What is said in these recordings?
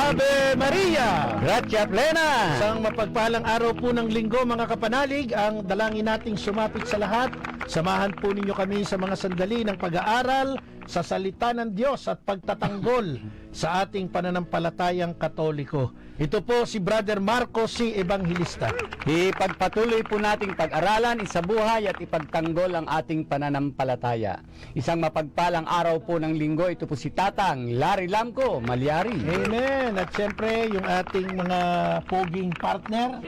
Ave Maria! Gracia plena! Isang mapagpalang araw po ng linggo mga kapanalig, ang dalangin nating sumapit sa lahat. Samahan po ninyo kami sa mga sandali ng pag-aaral sa salita ng Diyos at pagtatanggol sa ating pananampalatayang Katoliko. Ito po si Brother Marco C. Evangelista. Ipagpatuloy po nating pag-aralan, isabuhay at ipagtanggol ang ating pananampalataya. Isang mapagpalang araw po ng linggo, ito po si Tatang Larry Lamco, Malyari. Amen. At siyempre, yung ating mga poging partner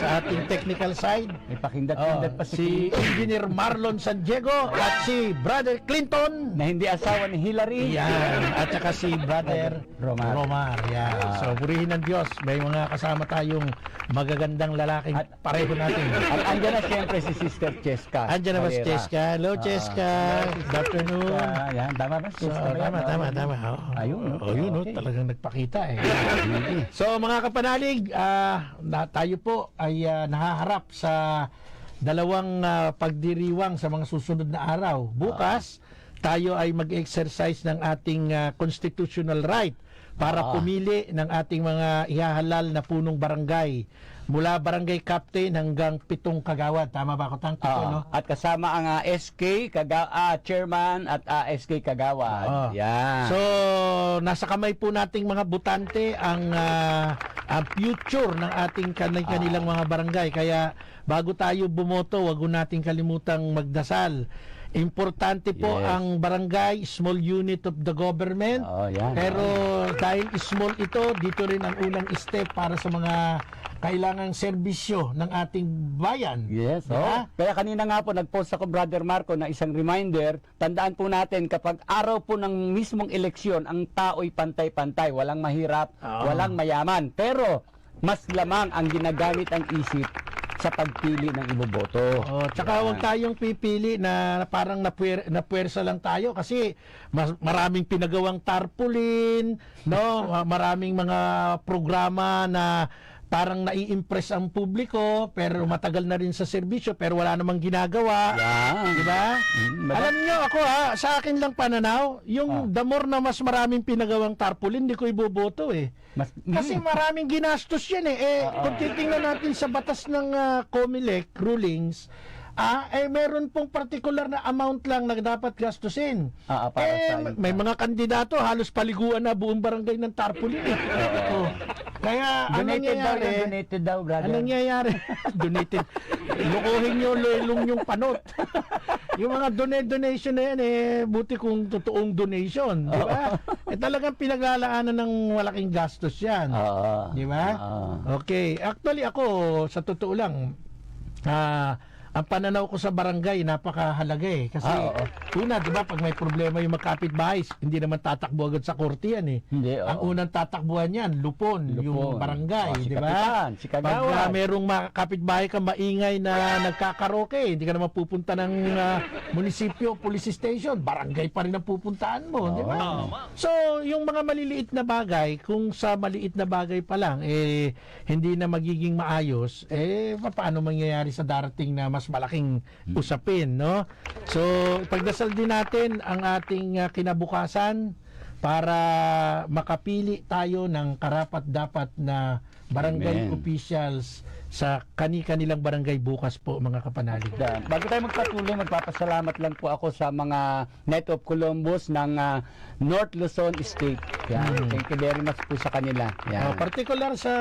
sa ating technical side. Ipakindat-kindat pa Si Engineer Marlon San Diego at si Brother Clinton. na hindi asawa ni Hillary. Yan. At saka si Brother Romar. Yan. So, purihin ng Diyos. May mga kasama tayong magagandang lalaking pareho natin. At andyan na siyempre si Sister Cheska. Andiyan na ba si Valera. Cheska? Hello, Cheska. Good afternoon. Yan, tama ba? So, Cheska ba yan? tama. Ayun, Yun, okay. talagang nagpakita eh. So, mga kapanalig, tayo po ay nahaharap sa dalawang pagdiriwang sa mga susunod na araw. Bukas, tayo ay mag-exercise ng ating constitutional right para pumili ng ating mga ihahalal na punong barangay. Mula barangay captain hanggang 7 kagawad. Tama ba ako? No? At kasama ang SK chairman at SK Kagawad. Yan. So, nasa kamay po nating mga butante ang future ng ating kanilang mga barangay. Kaya bago tayo bumoto, wag nating kalimutang magdasal. Importante po ang barangay, small unit of the government. Yan. Pero dahil small ito, dito rin ang unang step para sa mga kailangang serbisyo ng ating bayan. Yes, Kaya kanina nga po nag-post ako, Brother Marco, na isang reminder. Tandaan po natin, kapag araw po ng mismong eleksyon, ang tao'y pantay-pantay, walang mahirap, walang mayaman. Pero mas lamang ang ginagamit ang isip sa pagpili ng iboboto. Tsaka huwag tayong pipili na parang napuwersa lang tayo kasi maraming pinagawang tarpaulin, no? Maraming mga programa na parang nai-impress ang publiko pero matagal na rin sa serbisyo pero wala namang ginagawa. Di ba? Alam nyo ako sa akin lang pananaw, yung the more na mas maraming pinagawang tarpaulin, hindi ko iboboto eh. Kasi maraming ginastos yan eh. Kung titingnan natin sa batas ng COMELEC rulings, meron pong particular na amount lang na dapat gastusin. May mga kandidato, halos paliguan na buong barangay ng tarpaulin eh. Kaya, Donated daw, brother. Anong nangyayari? Donated. Lukuhin nyo, lelong yung panot. Yung mga donation na yan, buti kung totoong donation. Di ba? Talagang pinaglalaanan ng malaking gastos yan. Di ba? Okay. Actually, ako, sa totoo lang, ang pananaw ko sa barangay napakahalaga eh kasi una 'di ba pag may problema yung magkapitbahay hindi naman tatakbo agad sa korte yan eh. Ang unang tatakbuhan yan lupon yung barangay, 'di ba? Si Kagawad. Pag merong kapitbahay ka maingay na nagkakaroke, hindi ka naman pupunta ng munisipyo, police station, barangay pa rin ang pupuntahan mo, 'di ba? So, yung mga maliliit na bagay, kung sa maliit na bagay pa lang hindi na magiging maayos, paano mangyayari sa darating na mas malaking usapin, no? So, pagdasal din natin ang ating kinabukasan para makapili tayo ng karapat-dapat na barangay officials sa kani-kanilang barangay bukas po, mga kapanalig. Bago tayo magpatuloy, magpapasalamat lang po ako sa mga Knight of Columbus ng North Luzon State. Thank you very much po sa kanila. Particular sa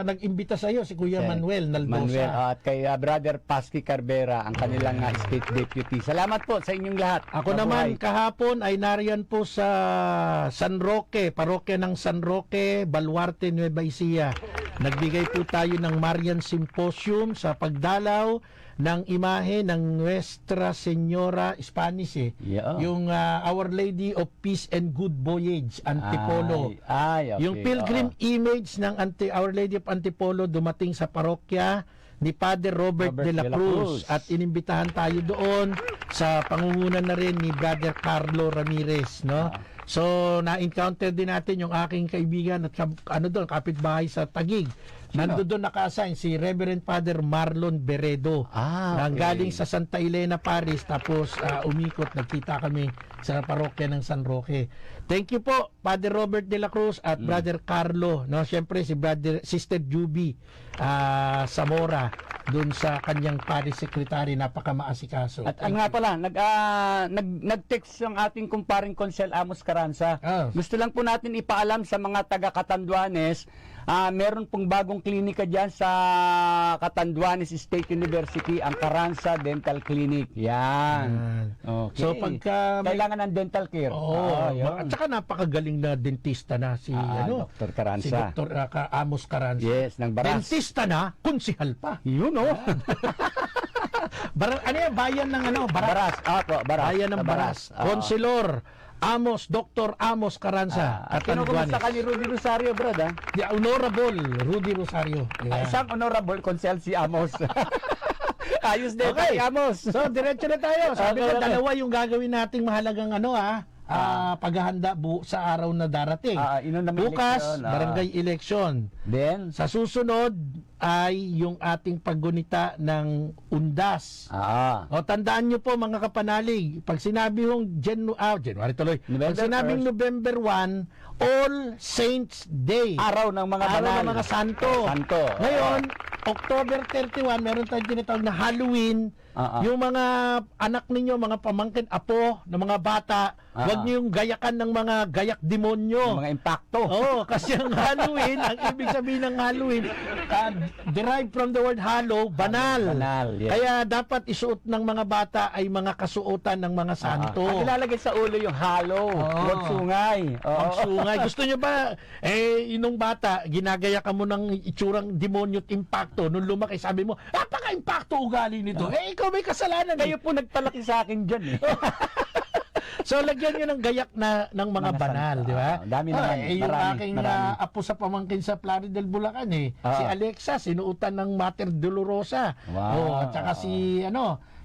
nag-imbita sa iyo si Kuya Manuel Naldosa. At kay Brother Pasky Carbera, ang kanilang State Deputy. Salamat po sa inyong lahat. Ako naman kahapon ay nariyan po sa San Roque, parokya ng San Roque, Baluarte, Nueva Ecija. Nagbigay po tayo ng Marian Symposium sa pagdalaw ng imahe ng Nuestra Señora Spanish yung Our Lady of Peace and Good Voyage Antipolo. Okay. Yung pilgrim image ng Our Lady of Antipolo dumating sa parokya ni Father Robert de la Cruz at inimbitahan tayo doon sa pangungunan na rin ni Brother Carlo Ramirez, no? So, na-encounter din natin yung aking kaibigan at kapitbahay sa Taguig. Nando doon naka-assign si Reverend Father Marlon Beredo. Ah, Nang okay. galing sa Santa Elena Paris, tapos umikot, nagkita kami sa parokya ng San Roque. Thank you po, Father Robert de la Cruz at Brother Carlo. No, siyempre si Sister Juby Zamora doon sa kanyang parish secretary, napakamaasikaso. At nga pala, nag-text yung ating kumparing Consel Amos Caranza. Ah. Gusto lang po natin ipaalam sa mga taga Catanduanes, meron pong bagong klinika dyan sa Catanduanes State University, ang Caranza Dental Clinic. Yan. Okay. So pagka kailangan ng dental care. Yun. at saka napakagaling na dentista na si Dr. Caranza. si Dr. Amos Caranza. Yes, ng Baras. Dentista na, konsihal pa. Yun, oh. Ano yan? Bayan ng Baras. Apo, Baras. Bayan ng Sa Baras. Oo. Konsilor Amos, Dr. Amos Caranza. At kinukumusta ka ni Rudy Rosario, brad, ha? The Honorable Rudy Rosario. Isang honorable Consel si Amos. Ayos din, Okay. Amos. So, diretso na tayo. Sabi ko, Okay. dalawa yung gagawin nating mahalagang paghahanda sa araw na darating. Inon na may Bukas, eleksyon, barangay election. Then, Sa susunod ay yung ating paggunita ng undas. O tandaan nyo po mga kapanalig, pag sinabi hong January tuloy, November pag sinabing 1st. November 1, All Saints Day. araw ng mga Araw banal. ng mga santo. Santo. Ngayon, October 31, meron tayong tinatawag na Halloween. Yung mga anak ninyo, mga pamangkin, apo, ng mga bata, huwag niyo yung gayakan ng mga gayak demonyo. Mga impacto. Oo, kasi ang Halloween, ang ibig sabihin ng Halloween, derived from the word hallow, banal. Banal, yes. Kaya dapat isuot ng mga bata ay mga kasuotan ng mga santo. Ang ilalagay sa ulo yung halo. Huwag sungay. Ang sungay. Gusto nyo ba, inong bata, ginagaya ka mo ng itsurang demonyo at impacto. Nung lumaki, sabi mo, napaka-impacto ugali nito. Ikaw may kasalanan. Kayo po nagpalaki sa akin dyan, eh. So, lagyan nyo ng gayak ng mga banal, santo. di ba? Dami naman. Yung Marami, aking marami. apo sa pamangkin sa Plari del Bulacan, si Alexa, sinuutan ng Mater Dolorosa. Wow. At saka si,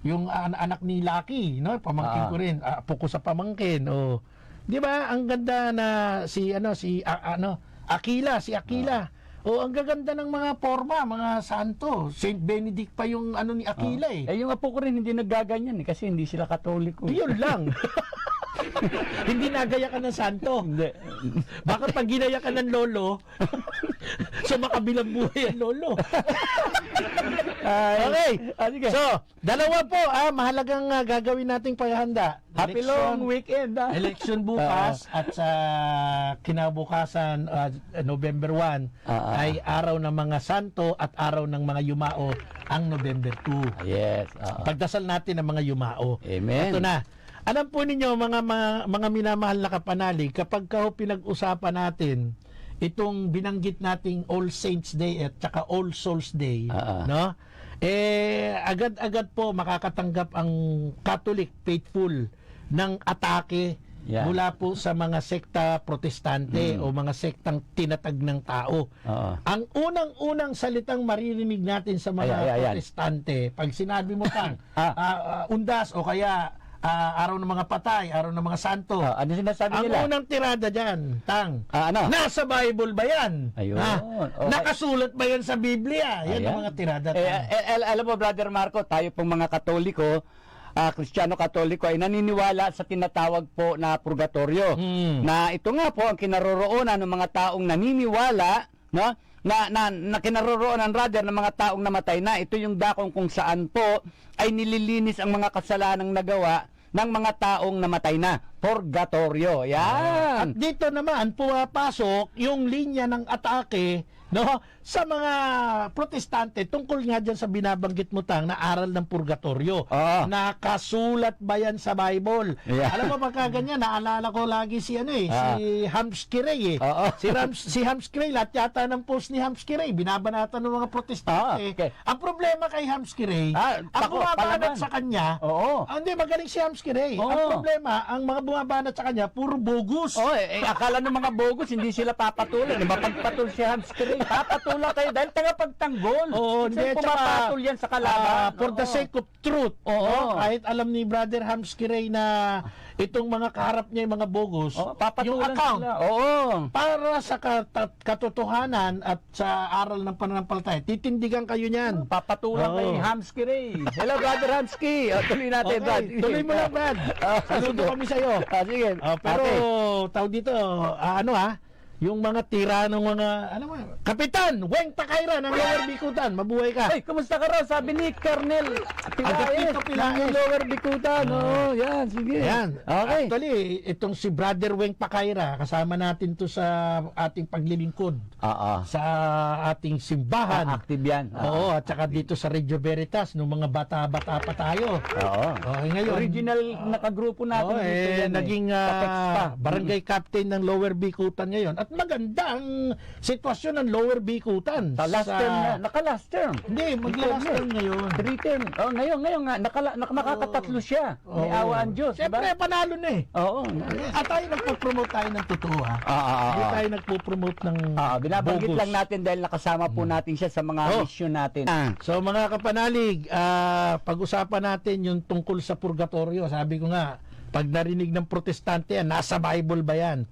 yung anak ni Lucky, pamangkin ko rin, apo ko sa pamangkin. Di ba? Ang ganda na Aquila, si Aquila. Ang gaganda ng mga forma, mga santo. Saint Benedict pa yung ni Aquila Yung apo ko rin hindi naggaganyan, eh, kasi hindi sila Katoliko. Yun lang. Hindi nagaya ka ng santo. Hindi. Bakit pag ginaya ka ng lolo, sa makabilang buhay ang lolo. Okay. Sige. So, dalawa po, mahalagang gagawin nating paghahanda. Happy long weekend, ha? Election bukas at sa kinabukasan, November 1, ay araw ng mga santo at araw ng mga yumao, ang November 2. Yes. Pagdasal natin ang mga yumao. Amen. Ito na. Alam po ninyo, mga minamahal na kapanalig, kapag pinag-usapan natin itong binanggit nating All Saints Day at saka All Souls Day, no? Agad-agad po makakatanggap ang Catholic faithful ng atake mula po sa mga sekta protestante o mga sektang tinatag ng tao. Ang unang-unang salitang maririnig natin sa mga protestante, pag sinabi mo pang undas o kaya araw ng mga patay, araw ng mga santo. Ano sinasabi Ang nila? unang tirada dyan, Ano? nasa Bible ba yan? Ayun. Okay. Nakasulat ba yan sa Biblia? Yan ang mga tirada. Alam mo, Brother Marco, tayo pong mga Katoliko, Kristiyano Katoliko, ay naniniwala sa tinatawag po na purgatorio. Na ito nga po ang kinaroroonan ng mga taong naniniwala, no? Na kinaroroonan rather ng mga taong namatay na. Ito yung dakong kung saan po ay nililinis ang mga kasalanang nagawa ng mga taong namatay na. Purgatorio. Yan. At dito naman pumapasok yung linya ng atake, no, sa mga protestante tungkol nga dyan sa binabanggit mo na aral ng purgatorio. Nakasulat ba yan sa Bible? Alam mo pagkaganyan, naalala ko lagi si si Hamsky Ray. Si Hamsky Ray, lahat yata ng post ni Hamsky Ray binabanatan ng mga protestante. Ang problema kay Hamsky Ray, ang bumabanat sa kanya, hindi magaling si Hamsky Hamskirei. Oo. Ang problema, ang mga bumabanat sa kanya, puro bogus. Oh, akala ng mga bogus, hindi sila papatulan. Mapagpatol si Hamskirei. Papatulan kayo dahil tagapagtanggol. Oo, Kasi hindi, pumapatol yan sa kalaban. for the Oo. sake of truth. Oo. no? Kahit alam ni Brother Hamskirei na itong mga kaharap niya yung mga bogus, Oo, yung papatulan account, sila. Oo. para sa katotohanan at sa aral ng pananampalataya, titindigan kayo niyan. Papatulan Oo. kay Hamskirei. Hello, Brother Hamski. Tuloy natin, Okay, Brad. tuloy mo lang, Brad. Saludo sige. kami sa'yo. Sige. Pero, Okay. tawag dito, yung mga tira ng mga, Kapitan, Weng Takaira ng Lower Bikutan, mabuhay ka. Ay, kumusta ka raw? Sabi ni Colonel Agapito Pilaes. ng Lower Bikutan. Oo, yan, sige. Ayan. Okay. Actually, itong si Brother Weng Pakaira, kasama natin to sa ating paglilingkod Oo. sa ating simbahan. Active yan. Oo, at saka dito sa Radio Veritas, nung mga bata-bata pa tayo. Oo. Okay, ngayon. Original nakagrupo natin dito yan. Naging Ka-text pa. barangay captain ng Lower Bikutan ngayon. At maganda ang sitwasyon ng Lower Bikutan. Last term na. Naka-last term. Hindi, mag-last term ngayon. 3 term. Oh, ngayon nga. Makakatatlo siya. May Oo. awa ang Diyos. Siyempre, panalo na eh. Oo. At tayo nagpo-promote tayo ng totoo ha. Hindi tayo nagpo-promote ng Binabanggit bogus. lang natin dahil nakasama po natin siya sa mga Oh. mission natin. So mga kapanalig, pag-usapan natin yung tungkol sa purgatorio. Sabi ko nga, pag narinig ng protestante yan, nasa Bible ba yan?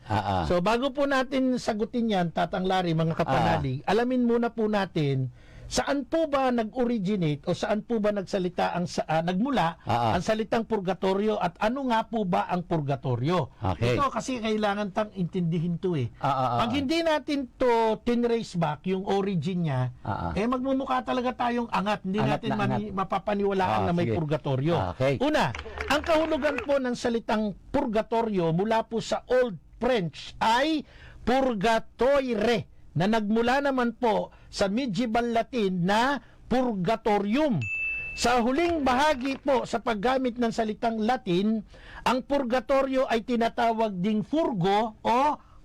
So bago po natin sagutin yan, Tatang Larry, mga kapanalig, alamin muna po natin saan po ba nag-originate o saan po ba nagmula ang salitang purgatorio at ano nga po ba ang purgatorio? Okay. Ito kasi kailangan tang intindihin to eh. Pag hindi natin to tinrace back yung origin niya, magmumukha talaga tayong angat. Hindi Angat natin na angat. mapapaniwalaan na may Sige. purgatorio. Okay. Una, ang kahulugan po ng salitang purgatorio mula po sa Old French ay purgatoire, na nagmula naman po sa medieval Latin na purgatorium. Sa huling bahagi po sa paggamit ng salitang Latin, ang purgatorio ay tinatawag ding furgo o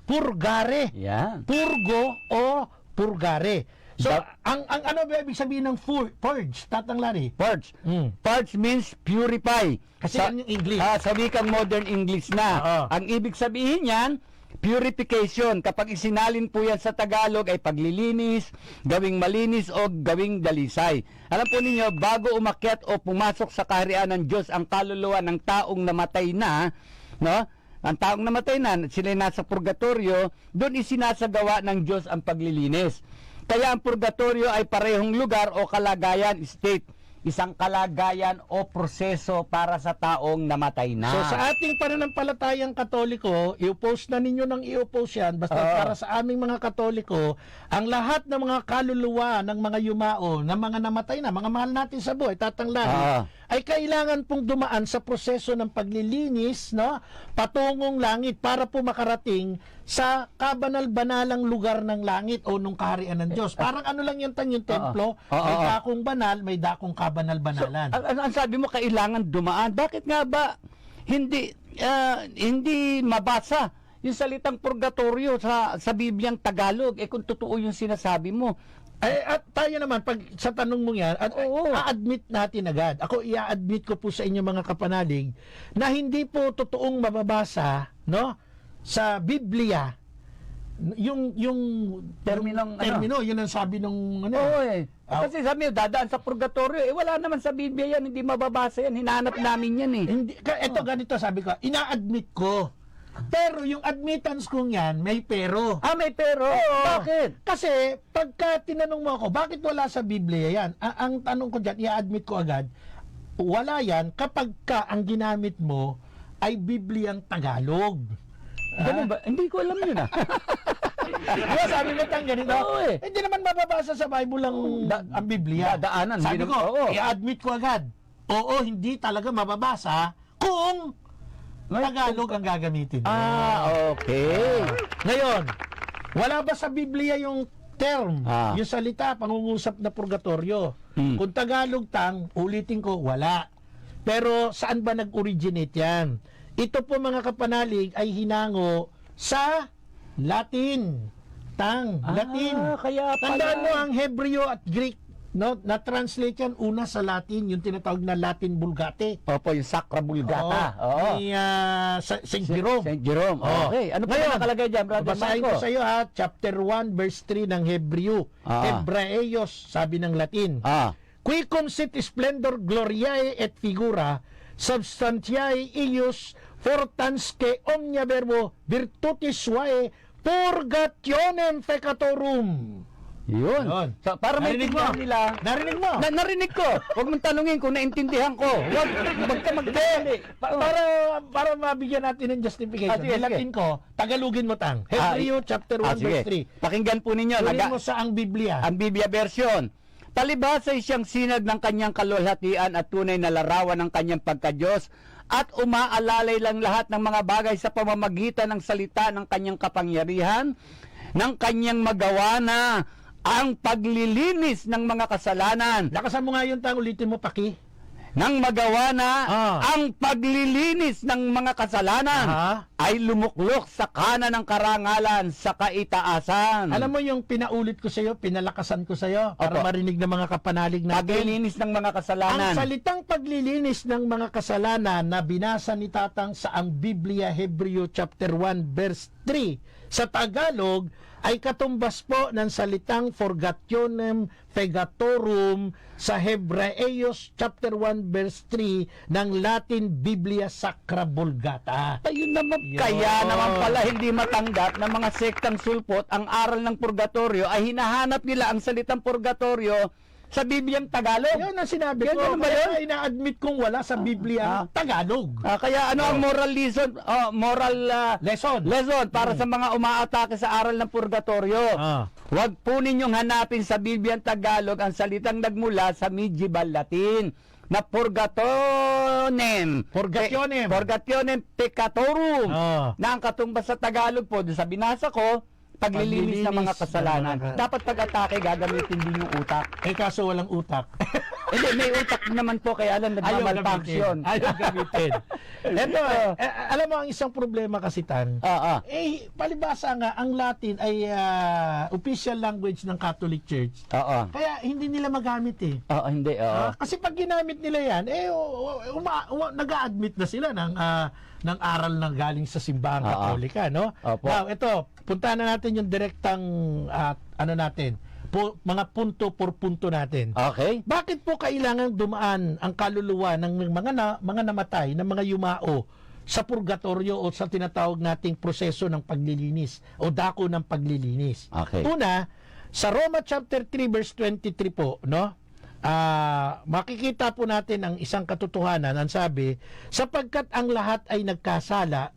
purgare. Yan. Purgo o purgare. So, ang ano ba ibig sabihin ng purge, Tatang Larry? Purge. Purge means purify. Kasi yan yung English. Sa wikang modern English na. Oo. Ang ibig sabihin yan, purification. Kapag isinalin po yan sa Tagalog ay paglilinis, gawing malinis o gawing dalisay. Alam po ninyo, bago umakyat o pumasok sa kaharian ng Diyos ang kaluluwa ng taong namatay na, no? Ang taong namatay na, sila nasa purgatorio, doon isinasagawa ng Diyos ang paglilinis. Kaya ang purgatorio ay parehong lugar o kalagayan, state. Isang kalagayan o proseso para sa taong namatay na. So sa ating pananampalatayang Katoliko, i-oppose na ninyo nang i-oppose yan. Basta para sa aming mga Katoliko, ang lahat ng mga kaluluwa ng mga yumao, ng mga namatay na, mga mahal natin sa buhay, Tatang Larry, ay kailangan pong dumaan sa proseso ng paglilinis, no, patungong langit para po makarating sa kabanal-banalang lugar ng langit o nung kaharian ng Diyos. Parang ano lang yan yung templo, may dakong banal, may dakong kabanal-banalan. So, ang sabi mo, kailangan dumaan. Bakit nga ba hindi mabasa yung salitang purgatorio sa Bibliang Tagalog? Kung totoo yung sinasabi mo. At tayo naman, pag sa tanong mo yan, a-admit natin agad. Ako, i-admit ko po sa inyo mga kapanalig na hindi po totoong mababasa, no, sa Biblia yung termino, yun ang sabi nung Kasi sabi mo, dadaan sa purgatorio, wala naman sa Biblia yan, hindi mababasa yan, hinahanap namin yan eh. Hindi, ito ganito sabi ko, ina-admit ko. Pero yung admittance kong yan, may pero. May pero? Bakit? Kasi pagka tinanong mo ako, bakit wala sa Biblia yan? Ang tanong ko dyan, i-admit ko agad, wala yan kapag ka ang ginamit mo ay Bibliang Tagalog. Ganun ba? Hindi ko alam yun Diba, sabi mo tang ganito? Hindi naman mababasa sa Bible ang Biblia. Daanan. Sabi ko, i-admit ko agad. Oo, hindi talaga mababasa kung Tagalog ang gagamitin. Okay. Ngayon, wala ba sa Biblia yung term, yung salita, pangungusap na purgatorio? Kung Tagalog tang, ulitin ko, wala. Pero saan ba nag-originate yan? Ito po mga kapanalig ay hinango sa Latin. Latin. Kaya pala. Tandaan mo ang Hebreo at Greek no, na-translate yan una sa Latin, yung tinatawag na Latin Vulgate. Opo, yung Sacra Vulgata. Oo. Ni Saint Jerome. Saint Jerome. Oo. Okay. Ano pa Ngayon, nakalagay dyan, Brother basahin Marco? ko sa iyo ha, chapter 1 verse 3 ng Hebreo. Hebraeos, sabi ng Latin. Qui consit splendor gloriae et figura substantiae eius fortans que omnia verbo virtutis suae purgationem peccatorum. Yun. Yun. So, para Narinig maintindihan mo? nila. Narinig mo? Narinig ko. Huwag mong tanungin kung naintindihan ko. Huwag ka magdali. Para mabigyan natin ng justification. Sige, Ilatin ko, Tagalogin mo tang. Hebreo chapter 1 sige. verse 3. Pakinggan po ninyo. Kunin mo sa ang Biblia. Ang Biblia version. Talibasa ay siyang sinag ng kanyang kalwalhatian at tunay na larawan ng kanyang pagkadyos at umaalalay lang lahat ng mga bagay sa pamamagitan ng salita ng kanyang kapangyarihan, ng kanyang magawa na ang paglilinis ng mga kasalanan. Lakasan mo nga yung tang, ulitin mo paki. Nang magawa na ang paglilinis ng mga kasalanan ay lumuklok sa kanan ng karangalan sa kaitaasan. Alam mo yung pinaulit ko sa iyo, pinalakasan ko sa iyo para marinig ng mga kapanalig natin. Paglilinis ng mga kasalanan. Ang salitang paglilinis ng mga kasalanan na binasa ni Tatang sa ang Biblia Hebreo chapter 1 verse 3 sa Tagalog ay katumbas po ng salitang forgationem pegatorum sa Hebraeos chapter 1 verse 3 ng Latin Biblia Sacra Vulgata. Ayun naman, kaya naman pala hindi matanggap ng mga sektang sulpot ang aral ng purgatorio ay hinahanap nila ang salitang purgatorio sa Bibliang Tagalog. Yun ang sinabi ko. Ganun ba yun? Kaya ina-admit kong wala sa Biblia Tagalog. Kaya ano ang moral lesson? Lesson para sa mga umaatake sa aral ng purgatorio. Huwag po ninyong hanapin sa Bibliang Tagalog ang salitang nagmula sa medieval Latin na purgationem peccatorum na ang katumbas sa Tagalog po sa binasa ko paglilinis ng mga kasalanan. Dapat pag-atake gagamitin din yung utak. Kaso walang utak. Hindi, may utak naman po kaya lang nagmamalfunction. Ayaw gamitin. Ito, alam mo ang isang problema kasi Tan, palibasa nga, ang Latin ay official language ng Catholic Church. Kaya hindi nila magamit eh. Hindi. Kasi pag ginamit nila yan, nag-a-admit na sila ng aral na galing sa simbahang Katolika, no? Now, ito, puntahan na natin yung direktang mga punto por punto natin. Okay. Bakit po kailangan dumaan ang kaluluwa ng mga namatay, ng mga yumao sa purgatorio o sa tinatawag nating proseso ng paglilinis o dako ng paglilinis? Okay. Una, sa Roma chapter 3 verse 23 po, no? Makikita po natin ang isang katotohanan. Ang sabi, sapagkat ang lahat ay nagkasala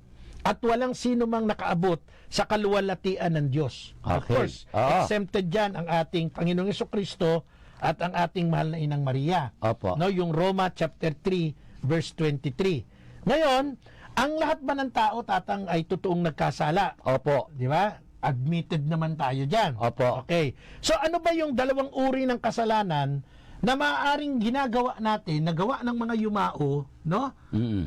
at walang sino mang nakaabot sa kaluwalhatian ng Diyos. Of course, exempted dyan ang ating Panginoong Jesucristo at ang ating mahal na Inang Maria. No, yung Roma chapter 3 verse 23. Ngayon, ang lahat ba ng tao, Tatang, ay totoong nagkasala? Di ba? Admitted naman tayo dyan. Okay. So ano ba yung dalawang uri ng kasalanan na maaaring ginagawa natin, nagawa ng mga yumao, no?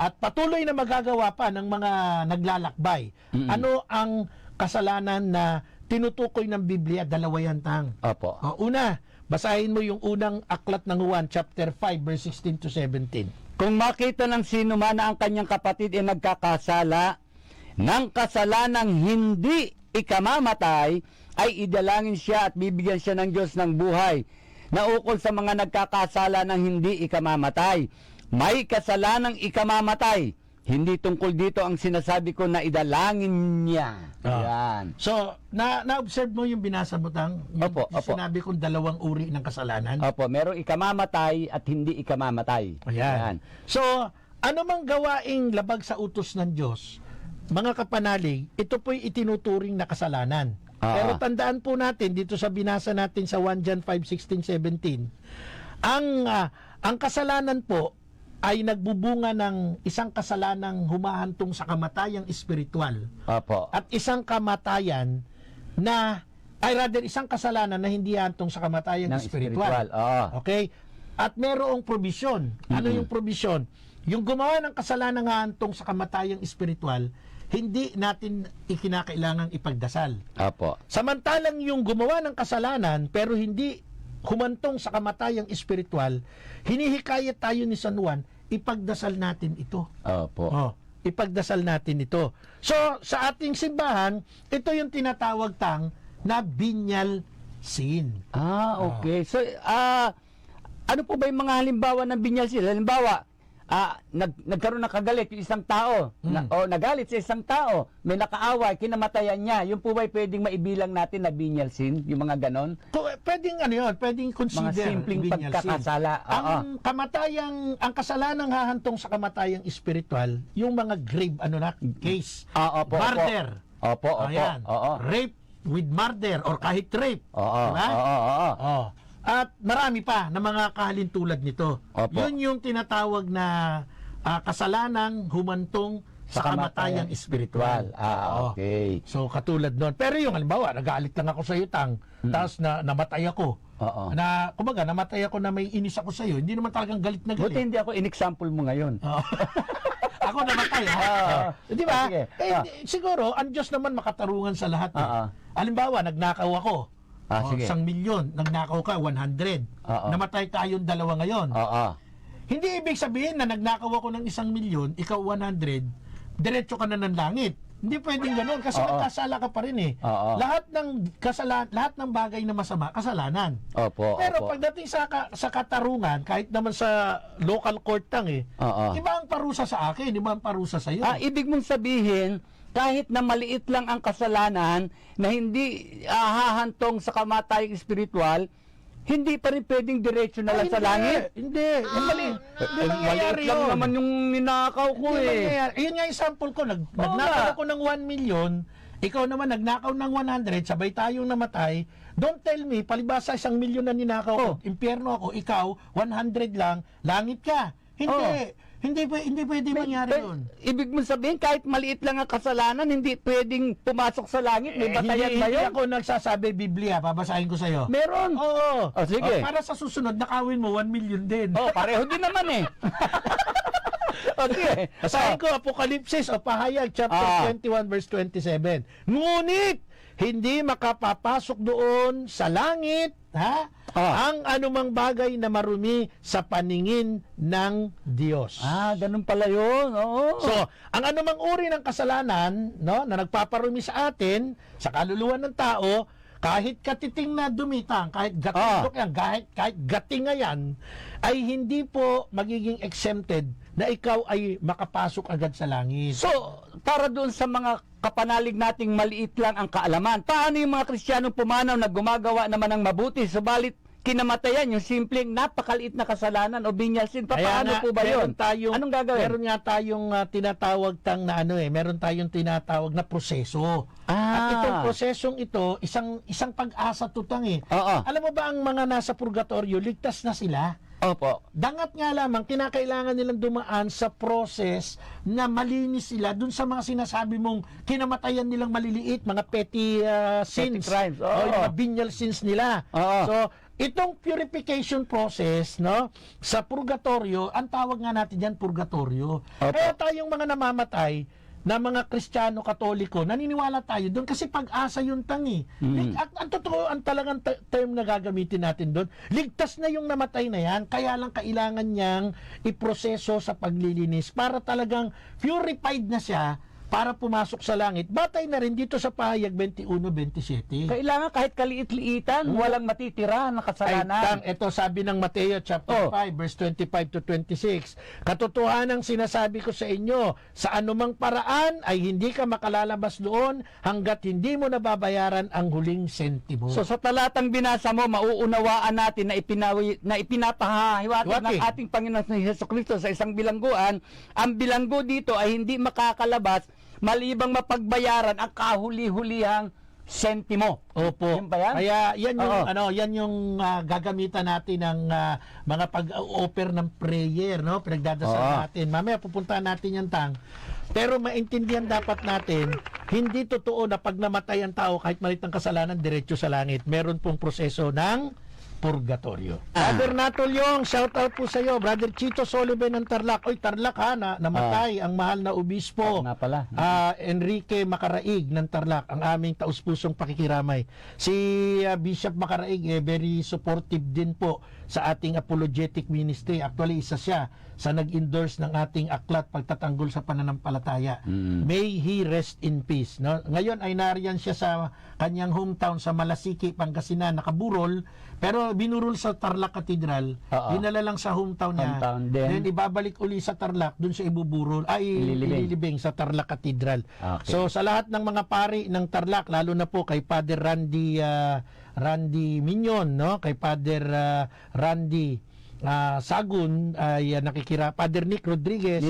At patuloy na magagawa pa ng mga naglalakbay. Ano ang kasalanan na tinutukoy ng Biblia? Dalawa yan, Tang. Una, basahin mo yung unang aklat ng Juan, chapter 5, verse 16 to 17. Kung makita ng sino man na ang kanyang kapatid ay nagkakasala ng kasalanang hindi ikamamatay, ay idalangin siya at bibigyan siya ng Diyos ng buhay na ukol sa mga nagkakasala ng hindi ikamamatay. May kasalanang ikamamatay. Hindi tungkol dito ang sinasabi ko na idalangin niya. Yan. So, na-observe mo yung binasa mo, Tang? Yung sinabi kong dalawang uri ng kasalanan? Merong ikamamatay at hindi ikamamatay. Ayan. So, ano mang gawaing labag sa utos ng Diyos, mga kapanalig, ito po'y itinuturing na kasalanan. Pero tandaan po natin dito sa binasa natin sa 1 John 5:16, 17, ang kasalanan po ay nagbubunga ng isang kasalanang humahantong sa kamatayang espiritual. At isang kamatayan na isang kasalanan na hindi hantong sa kamatayang espiritual. Okay? At merong probisyon. Ano yung probisyon? Yung gumawa ng kasalanang hantong sa kamatayang espiritual, hindi natin ikinakailangang ipagdasal. Samantalang yung gumawa ng kasalanan pero hindi humantong sa kamatayang espiritual, hinihikayat tayo ni San Juan, ipagdasal natin ito. Opo. Oh, ipagdasal natin ito. So, sa ating simbahan, ito yung tinatawag na binyal sin. Okay. So, ano po ba yung mga halimbawa ng binyal sin? Halimbawa, nagkaroon ng kagalit yung isang tao, o nagalit sa isang tao, may nakaaway, kinamatayan niya, yung po ba'y pwedeng maibilang natin na binyal sin? Yung mga ganon? Pwedeng ano yun, pwedeng consider Mga simpleng binyal sin. pagkakasala. Ang kasalanang hahantong sa kamatayang espiritual, yung mga grave case. Opo. Murder. Opo. Ayan. Rape with murder or kahit rape. Diba? Oo. At marami pa na mga kahalintulad nito. Opo. Yun yung tinatawag na kasalanang humantong sa kamatayang espiritual. Oo. Okay. So katulad nun. Pero yung halimbawa, nagalit lang ako sa iyo, tapos namatay ako. Oo. Kumbaga, namatay ako na may inis ako sa iyo. Hindi naman talagang galit na Buti galit. hindi ako in-example mo ngayon. Oo. Ako namatay, ha? Di ba? Sige. Siguro, ang Diyos naman makatarungan sa lahat. Halimbawa, nagnakaw ako. Sige. 1,000,000. Nagnakaw ka, 100. Namatay tayong dalawa ngayon. Hindi ibig sabihin na nagnakaw ako ng 1,000,000, ikaw 100, diretso ka na ng langit. Hindi pwedeng ganoon kasi nagkasala ka pa rin eh. Lahat ng bagay na masama, kasalanan. Pero pagdating sa katarungan, kahit naman sa local court lang iba ang parusa sa akin, iba ang parusa sa iyo. Ibig mong sabihin, kahit na maliit lang ang kasalanan na hindi hahantong sa kamatayang espiritual, hindi pa rin pwedeng diretso na lang sa langit. Hindi. Maliit lang naman yung ninakaw ko Yun nga yung sample ko. Nagnakaw ako ng 1,000,000, ikaw naman nagnakaw ng 100, sabay tayong namatay. Don't tell me, palibasa 1,000,000 na ninakaw ko, impyerno ako, ikaw, 100 lang, langit ka. Hindi. Hindi pwede mangyari yun. Ibig mong sabihin, kahit maliit lang ang kasalanan, hindi pwedeng pumasok sa langit. May batayan ba yun? Hindi ako nagsasabi Biblia, babasahin ko sa'yo. Meron. Oo. Sige. Para sa susunod, nakawin mo 1,000,000 din. Pareho din naman Okay. Basahin ko, Apokalipsis o Pahayag, chapter 21, verse 27. Ngunit, hindi makapapasok doon sa langit, ang anumang bagay na marumi sa paningin ng Diyos. Ganun pala yun. So, ang anumang uri ng kasalanan, na nagpaparumi sa atin, sa kaluluwa ng tao, kahit katiting na dumitang, kahit gating yan, kahit gating nga yan, ay hindi po magiging exempted na ikaw ay makapasok agad sa langit. So, para doon sa mga kapanalig nating maliit lang ang kaalaman, paano yung mga Kristiyanong pumanaw na gumagawa naman ng mabuti, subalit kinamatayan yung simpleng napakaliit na kasalanan o binyal sin? Paano po ba yun? Anong gagawin? Meron nga tayong tinatawag meron tayong tinatawag na proseso. At itong prosesong ito, isang pag-asa tutang Alam mo ba ang mga nasa purgatorio, ligtas na sila? Opo. Dangat nga lamang, kinakailangan nilang dumaan sa process na malinis sila dun sa mga sinasabi mong kinamatayan nilang maliliit, mga petty sins. Crimes. O yung mga venial sins nila. So, itong purification process, sa purgatorio, ang tawag nga natin yan, purgatorio. Kaya tayong mga namamatay, na mga Kristiyano, Katoliko, naniniwala tayo doon kasi pag-asa yung tangi. Ang totoo, ang talagang term na gagamitin natin doon, ligtas na yung namatay na yan, kaya lang kailangan niyang iproseso sa paglilinis para talagang purified na siya para pumasok sa langit. Batay na rin dito sa Pahayag 21-27. Kailangan kahit kaliit-liitan, walang matitira na kasalanan. Ito sabi ng Mateo chapter 5 verse 25 to 26. Katotohanan sinasabi ko sa inyo, sa anumang paraan ay hindi ka makalalabas doon hanggat hindi mo nababayaran ang huling sentimo. So sa talatang binasa mo, mauunawaan natin na ipinapahiwatig ng ating Panginoon na Jesucristo sa isang bilangguan. Ang bilanggo dito ay hindi makakalabas malibang mapagbayaran ang kahuli-hulihang sentimo. Opo. Yun ba yan? Kaya yan yung gagamitan natin ng mga pag-offer ng prayer, pinagdadasal natin. Mamaya pupuntahan natin yan, Pero maintindihan dapat natin, hindi totoo na pag namatay ang tao kahit maliit ang kasalanan, diretso sa langit. Meron pong proseso ng purgatorio. Brother Natulyong, shout out po sa iyo. Brother Chito Soliven ng Tarlac. Oy, Tarlac ha, namatay ang mahal na obispo. Nga pala. Enrique Macaraig ng Tarlac, ang aming taus-pusong pakikiramay. Si Bishop Macaraig, very supportive din po sa ating apologetic ministry. Actually, isa siya sa nag-endorse ng ating aklat pagtatanggol sa pananampalataya. May he rest in peace. No? Ngayon ay nariyan siya sa kanyang hometown sa Malasiki, Pangasinan, nakaburol, pero binurol sa Tarlac Cathedral, dinala lang sa hometown niya. Then ibabalik uli sa Tarlac, dun siya ibuburol, ililibing sa Tarlac Cathedral. Okay. So sa lahat ng mga pari ng Tarlac, lalo na po kay Father Randy Mignon, no? Kay Father Randy Sagun, ay Father Nick Rodriguez,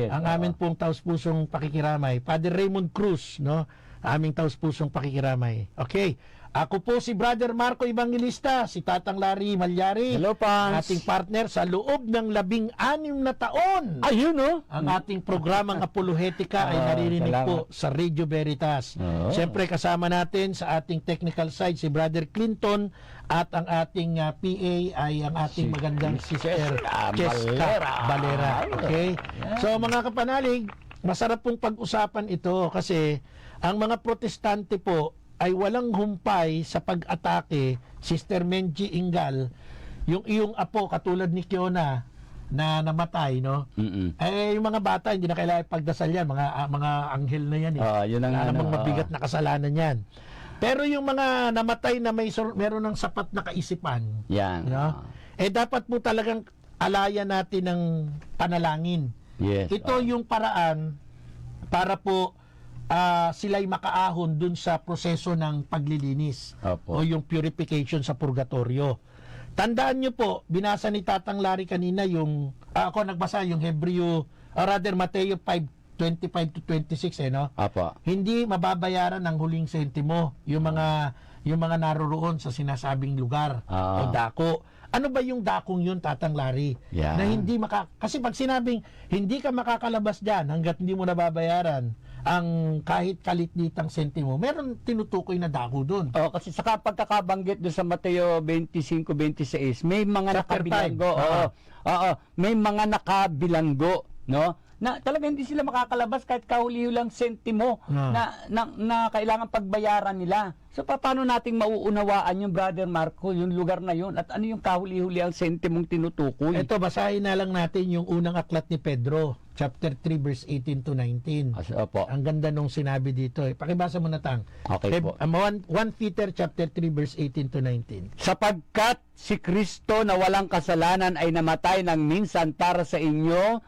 ang amin pong taus-pusong pakikiramay. Father Raymond Cruz, no? Aming taus-pusong pakikiramay. Okay. Ako po si Brother Marco Evangelista, si Tatang Larry Malyari. Hello, Pans. Ating partner sa loob ng 16 na taon. Ayun, no? Ang ating programang Apologetica ay naririnig po sa Radio Veritas. Siyempre kasama natin sa ating technical side si Brother Clinton at ang ating PA ay ang ating magandang sister Cheska Valera. Okay? So mga kapanalig, masarap pong pag-usapan ito kasi ang mga protestante po ay walang humpay sa pag-atake, Sister Menji Ingal, yung iyong apo katulad ni Kiona na namatay, no? Eh yung mga bata hindi na kailangan pagdasal yan, mga anghel na yan Yun ang namang mabigat na kasalanan yan. Pero yung mga namatay na meron ng sapat na kaisipan, yan. no? Dapat po talagang alayan natin ng panalangin. Yes. Ito yung paraan para po sila'y makaahon dun sa proseso ng paglilinis o yung purification sa purgatorio. Tandaan nyo po, binasa ni Tatang Larry kanina yung, ako nagbasa yung Hebreo, Mateo 5:25 to 26, no? Hindi mababayaran ng huling sentimo yung mga naroroon sa sinasabing lugar o dako. Ano ba yung dakong yun, Tatang Larry? Na hindi kasi pag sinabing hindi ka makakalabas dyan hanggat hindi mo nababayaran ang kahit kalitnitang sentimo, meron tinutukoy na dako doon. Kasi sa pagkakabanggit doon sa Mateo 25:26, may mga nakabilanggo. May mga nakabilanggo, no? Na talaga hindi sila makakalabas kahit kahuli-hulang sentimo na kailangan pagbayaran nila. So paano nating mauunawaan yung Brother Marco, yung lugar na yun, at ano yung kahuli-huli ang sentimong tinutukoy? Ito, basahin na lang natin yung unang aklat ni Pedro, chapter 3 verse 18 to 19. Ang ganda nung sinabi dito. Pakibasa mo na, Tang. Okay po. 1 Peter chapter 3 verse 18 to 19. Sapagkat si Kristo na walang kasalanan ay namatay ng minsan para sa inyo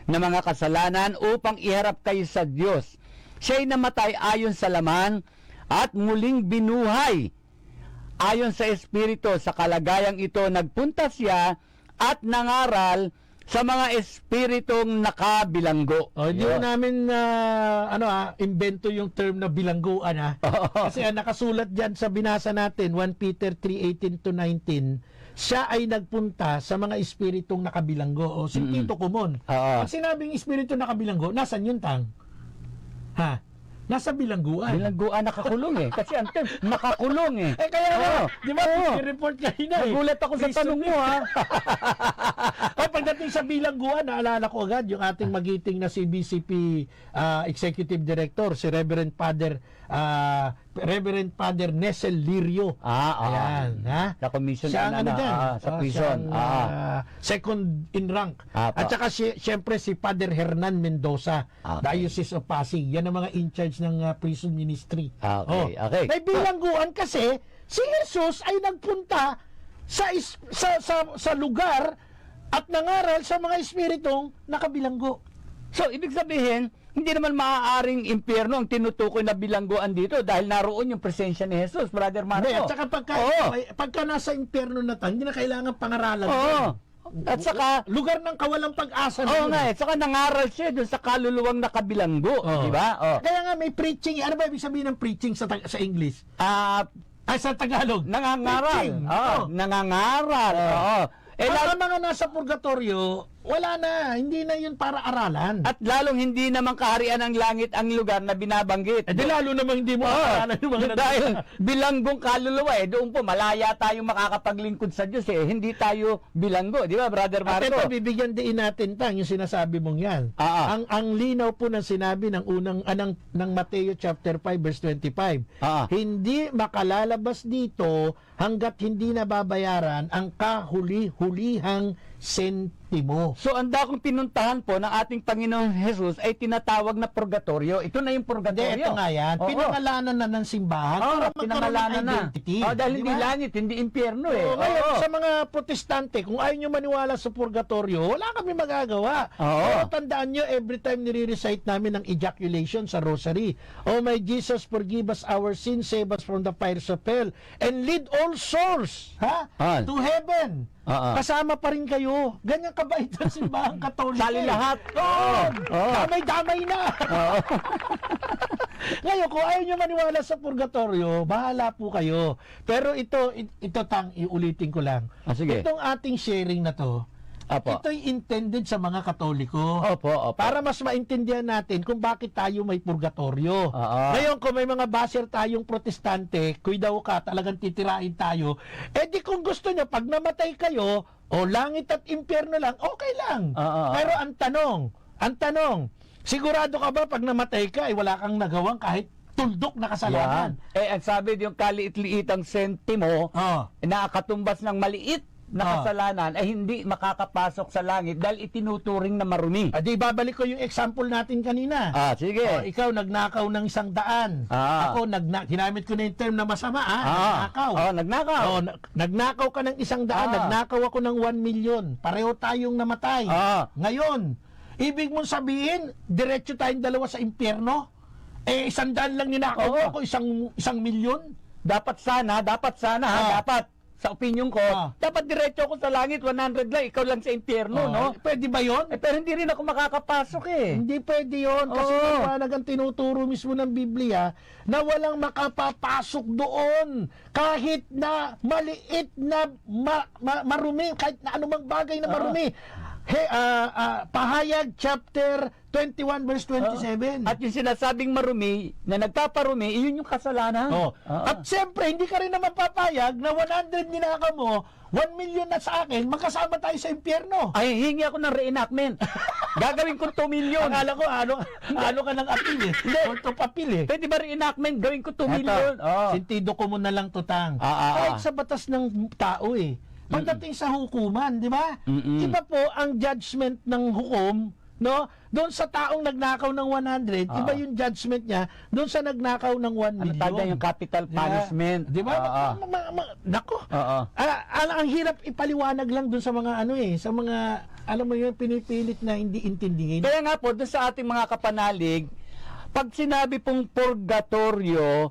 na mga kasalanan upang iharap kayo sa Diyos. Siya'y namatay ayon sa laman at muling binuhay ayon sa Espiritu. Sa kalagayang ito, nagpunta siya at nangaral sa mga espiritong nakabilanggo. Hindi mo namin invento yung term na bilangguan Kasi nakasulat diyan sa binasa natin 1 Peter 3:18 to 19. Siya ay nagpunta sa mga espiritong nakabilanggo o sintito kumon. Pag sinabing espiritu nakabilanggo, nasan yun, Tang? Nasa bilangguan. Bilangguan nakakulong Kasi ang term, nakakulong Kaya di ba, report kanina Nagulat ako sa tanong mo Pagdating sa bilangguan, naalala ko agad yung ating magiting na CBCP Executive Director, si Reverend Father Nessel Lirio. Ayan, Sa commission siya sa prison. Second in rank. At saka siyempre si Father Hernan Mendoza, Diocese of Pasig. Yan ang mga in charge ng prison ministry. Okay. May bilangguan kasi si Jesus ay nagpunta sa lugar at nangaral sa mga espiritong nakabilanggo. So, ibig sabihin, hindi naman maaaring impyerno ang tinutukoy na bilangguan dito dahil naroon yung presensya ni Jesus, Brother Marco. At saka pagka nasa impyerno na hindi na kailangan pangaralan. At saka lugar ng kawalang pag-asa na. Saka nangaral siya doon sa kaluluwang nakabilanggo, di ba? Kaya nga may preaching. Ano ba ibig sabihin ng preaching sa English? Sa Tagalog. Nangangaral. Nangangaral. Ang mga nasa purgatorio, wala na, hindi na yun para aralan. At lalong hindi naman kaharian ng langit ang lugar na binabanggit. Di lalo namang hindi mo aralan yung mga Dahil bilanggong kaluluwa doon po malaya tayong makakapaglingkod sa Diyos hindi tayo bilanggo, di ba, Brother At Marco? ito, bibigyan din natin yung sinasabi mong yan. Ang linaw po ng sinabi ng ng Mateo chapter 5 verse 25. Hindi makalalabas dito hanggat hindi nababayaran ang kahuli-hulihang sentimo. So ang dakong pinuntahan po ng ating Panginoon Jesus ay tinatawag na purgatorio. Ito na yung Hindi, purgatorio. ito nga yan. Oo. Pinangalanan na ng simbahan para magkaroon ng pinangalanan na. identity. Dahil Di hindi ba? langit, hindi impyerno Oo, ngayon, Oo. sa mga protestante, kung ayaw nyo maniwala sa purgatorio, wala kami magagawa. Oo. Pero tandaan nyo, every time nire-recite namin ang ejaculation sa rosary, "Oh my Jesus, forgive us our sins, save us from the fires of hell, and lead all souls to heaven." Kasama pa rin kayo. Ganyan kabait ang simbahang Katoliko. Sali lahat. Oo. Oo. Damay-damay na. Ngayon, kung ayaw nyo maniwala sa purgatorio, bahala po kayo. Pero ito iulitin ko lang. Sige. Itong ating sharing na to, ito'y intended sa mga Katoliko. Opo. Para mas maintindihan natin kung bakit tayo may purgatorio. Ngayon, kung may mga baser tayong protestante, daw ka, talagang titirain tayo, di kung gusto nyo, pag namatay kayo, langit at impyerno lang, okay lang. Pero ang tanong, sigurado ka ba pag namatay ka, wala kang nagawang kahit tuldok na kasalanan? Ang sabi yung kaliit-liitang sentimo na katumbas ng maliit na kasalanan ay hindi makakapasok sa langit dahil itinuturing na marumi. Di babalik ko yung example natin kanina. Sige. Ikaw nagnakaw ng 100. Ako ginamit ko na yung term na masama, nagnakaw. Nagnakaw. Nagnakaw ka ng 100, nagnakaw ako ng 1 million. Pareho tayong namatay. Ngayon, ibig mong sabihin, diretso tayong dalawa sa impyerno? 100 lang ninakaw mo ako, 1 milyon? Dapat sana, dapat. Sa opinion ko, dapat diretso ako sa langit, 100 lang, ikaw lang sa impyerno, no? Pwede ba yun? Pero hindi rin ako makakapasok Hindi pwede yun. Kasi talagang tinuturo mismo ng Biblia na walang makapapasok doon. Kahit na maliit na marumi, kahit na anumang bagay na marumi. Pahayag chapter 21 verse 27. At yung sinasabing marumi, na nagpaparumi, iyon yung kasalanan. At siyempre, hindi ka rin naman papayag na 100 ninaka mo, 1 million na sa akin, magkasama tayo sa impyerno. Ay, hingi ako ng reenactment. Gagawin ko 2 million. Akala ko, ano ka ng apil Auto papil Pwede ba reenactment? Gawin ko 2 million. Sintido ko muna lang to, Tang. Kahit sa batas ng tao pagdating sa hukuman, di ba? Iba po ang judgment ng hukom, no? Doon sa taong nagnakaw ng 100, iba yung judgment niya doon sa nagnakaw ng 1 million. Talaga yung capital punishment. Di ba? Nako. Ang hirap ipaliwanag lang doon sa mga sa mga, alam mo yun, pinipilit na hindi intindihin. Kaya nga po, doon sa ating mga kapanalig, pag sinabi pong purgatorio,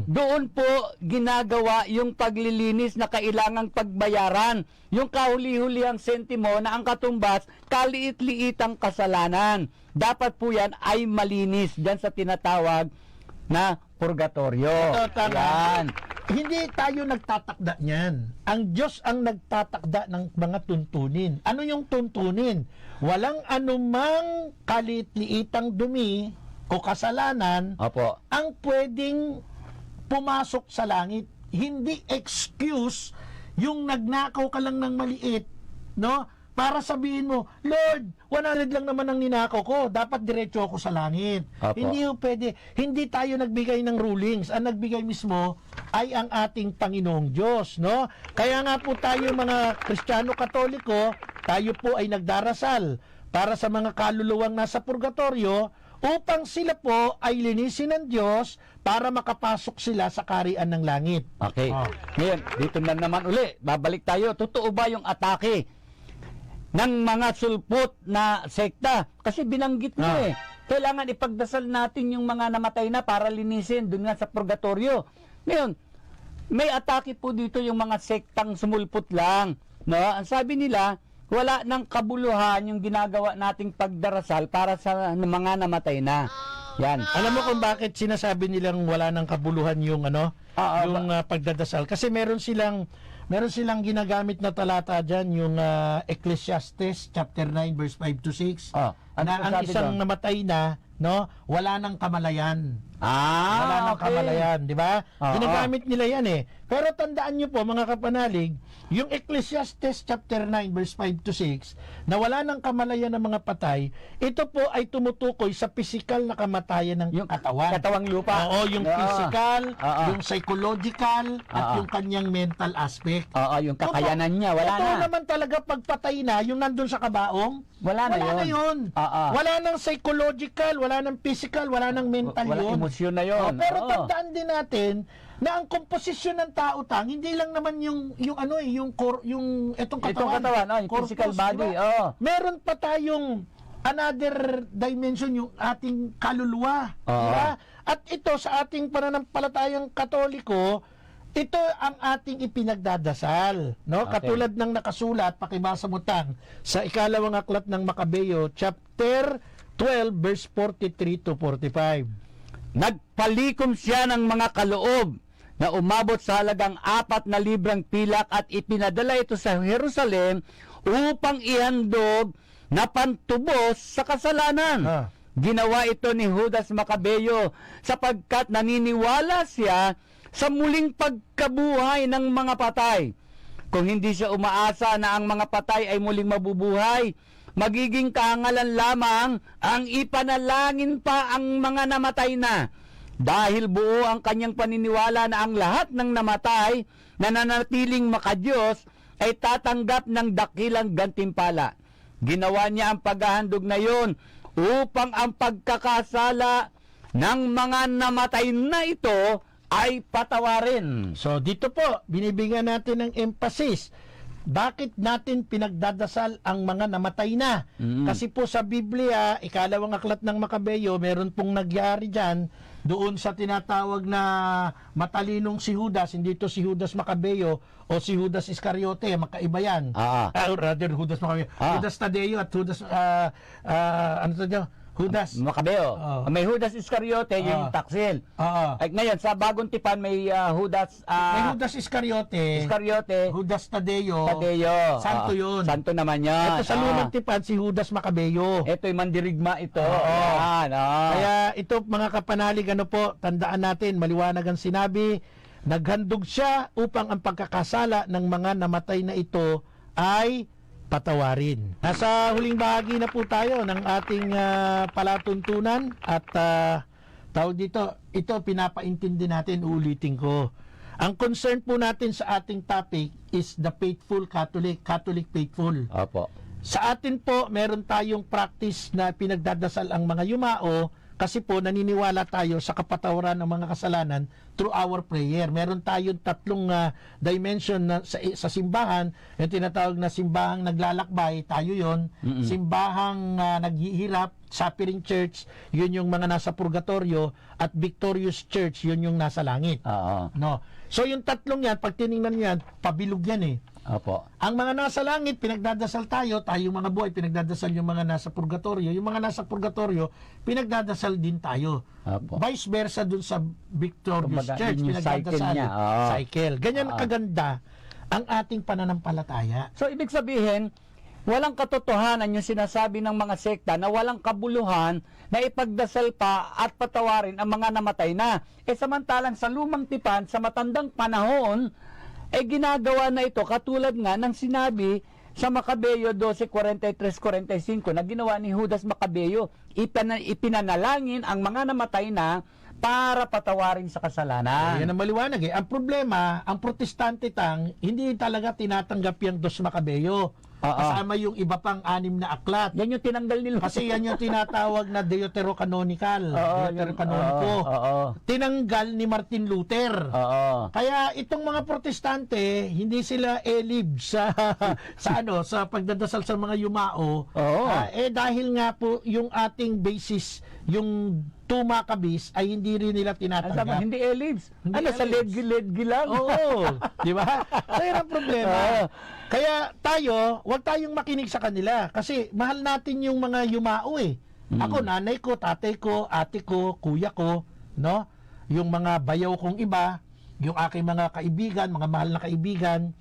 doon po ginagawa yung paglilinis na kailangang pagbayaran. Yung kahuli-hulihang sentimo na ang katumbas, kaliit-liitang kasalanan. Dapat po yan ay malinis dyan sa tinatawag na purgatorio. Yan. Hindi tayo nagtatakda niyan. Ang Diyos ang nagtatakda ng mga tuntunin. Ano yung tuntunin? Walang anumang kaliit-liitang dumi o kasalanan ang pwedeng pumasok sa langit. Hindi excuse yung nagnakaw ka lang ng maliit, no? Para sabihin mo, Lord, 100 lang naman ang ninakaw ko, dapat diretso ako sa langit. Hindi ho pwede. Hindi tayo nagbigay ng rulings. Ang nagbigay mismo ay ang ating Panginoong Diyos, no? Kaya nga po tayo mga Kristiyano Katoliko, tayo po ay nagdarasal para sa mga kaluluwang nasa purgatorio, upang sila po ay linisin ng Diyos para makapasok sila sa kaharian ng langit. Okay. Ngayon, dito na naman uli, babalik tayo. Totoo ba yung atake ng mga sulpot na sekta? Kasi binanggit mo kailangan ipagdasal natin yung mga namatay na para linisin doon nga sa purgatorio. Ngayon, may atake po dito yung mga sektang sumulpot lang. No? Ang sabi nila, wala ng kabuluhan yung ginagawa nating pagdarasal para sa mga namatay na. Yan. Alam mo kung bakit sinasabi nilang wala ng kabuluhan yung yung pagdadasal. Kasi meron silang ginagamit na talata diyan, yung Ecclesiastes chapter 9 verse 5 to 6. Ano Na ang sabi isang doon? namatay na, no, wala nang kamalayan. Wala nang Okay. kamalayan, di ba? Oo. Ginagamit nila yan eh. Pero tandaan nyo po mga kapanalig, yung Ecclesiastes chapter 9 verse 5 to 6, na wala nang kamalayan ng mga patay, ito po ay tumutukoy sa physical na kamatayan ng Yung katawan. katawang lupa. Oo, yung Oo. physical, Oo. yung psychological, at Oo. yung kanyang mental aspect. Oo, yung kakayanan niya, wala Ito na. naman talaga pagpatay na, yung nandun sa kabaong, Wala na yun. Oo. Wala nang psychological, wala nang physical, wala nang mental Wala yun. emosyon na yun. Pero Oo. tandaan din natin na ang komposisyon ng tao hindi lang naman yung etong katawan. Yung physical corpus, body. diba? Oo. Meron pa tayong another dimension, yung ating kaluluwa. Oo. Diba? At ito sa ating pananampalatayang Katoliko, ito ang ating ipinagdadasal, no? Okay. Katulad ng nakasulat, pakibasa mo tang, sa ikalawang aklat ng Makabeo, chapter 12 verse 43 to 45. Nagpalikom siya ng mga kaloob na umabot sa halagang 4 na librang pilak at ipinadala ito sa Jerusalem upang ihandog na pantubos sa kasalanan. Ginawa ito ni Judas Macabeo sapagkat naniniwala siya sa muling pagkabuhay ng mga patay. Kung hindi siya umaasa na ang mga patay ay muling mabubuhay, magiging kahangalan lamang ang ipanalangin pa ang mga namatay na. Dahil buo ang kanyang paniniwala na ang lahat ng namatay na nanatiling makadiyos ay tatanggap ng dakilang gantimpala. Ginawa niya ang paghahandog na yon upang ang pagkakasala ng mga namatay na ito ay patawarin. So dito po, binibigyan natin ng emphasis. Bakit natin pinagdadasal ang mga namatay na? Kasi po sa Biblia, ikalawang aklat ng Makabeo, meron pong nagyari dyan, doon sa tinatawag na matalinong si Judas, hindi to si Judas Macabeo o si Judas Iscariote, makaiba yan. Rather, Judas Macabeo. Judas Tadeo at Judas, ano to dyan? Judas. Macabeo. May Judas Iscariote, yung taksil. Ay, ngayon, sa bagong tipan, may Judas May Judas Iscariote, Iscariote, Judas Tadeo, Tadeo. Santo yun. Santo naman yan. Ito sa lumang tipan, si Judas Macabeo. Ito'y mandirigma ito. Oo. Yan, Kaya ito mga kapanalig, ano po, tandaan natin, maliwanag ang sinabi, naghandog siya upang ang pagkakasala ng mga namatay na ito ay patawarin. Nasa huling bahagi na po tayo ng ating palatuntunan at tawag dito, ito pinapaintindi natin, ulitin ko. Ang concern po natin sa ating topic is the faithful Catholic faithful. Opo. Sa atin po, meron tayong practice na pinagdadasal ang mga yumao kasi po naniniwala tayo sa kapatawaran ng mga kasalanan through our prayer. Meron tayong tatlong dimension na sa simbahan, yung tinatawag na simbahang naglalakbay, tayo yon. Simbahang naghihirap, suffering church, yun yung mga nasa purgatorio, at victorious church, yun yung nasa langit. No. So yung tatlong yan, pag tiningnan yan, pabilog yan eh. Opo. Ang mga nasa langit, pinagdadasal tayo, tayong mga buhay, pinagdadasal yung mga nasa purgatorio. Yung mga nasa purgatorio, pinagdadasal din tayo. Opo. Vice versa dun sa victorious Kumbaga, church, yun yung cycle pinagdadasal. niya. Cycle. Ganyan kaganda ang ating pananampalataya. So, ibig sabihin, walang katotohanan yung sinasabi ng mga sekta na walang kabuluhan na ipagdasal pa at patawarin ang mga namatay na. Samantalang sa lumang tipan, sa matandang panahon, ginagawa na ito katulad nga ng sinabi sa Makabeo 12:43-45 na ginawa ni Judas Macabeo. Ipinanalangin ang mga namatay na para patawarin sa kasalanan. Yan ang maliwanag eh. Ang problema, ang protestante hindi talaga tinatanggap yung Dos Macabeo. Kasama yung iba pang 6 na aklat. Yan yung tinanggal nila. Kasi yan yung tinatawag na deuterocanonical. Deuterocanonico. Tinanggal ni Martin Luther. Kaya itong mga protestante, hindi sila elib sa sa pagdadasal sa mga yumao. Dahil nga po yung ating basis, yung tumakabis ay hindi rin nila tinatanggap. Hindi elibs. Sa elibs. ledgi lang. Oo. Di ba? Kaya ang problema. Kaya tayo, huwag tayong makinig sa kanila. Kasi mahal natin yung mga yumao eh. Ako, nanay ko, tatay ko, ate ko, kuya ko, no? Yung mga bayaw kong iba, yung aking mga kaibigan, mga mahal na kaibigan,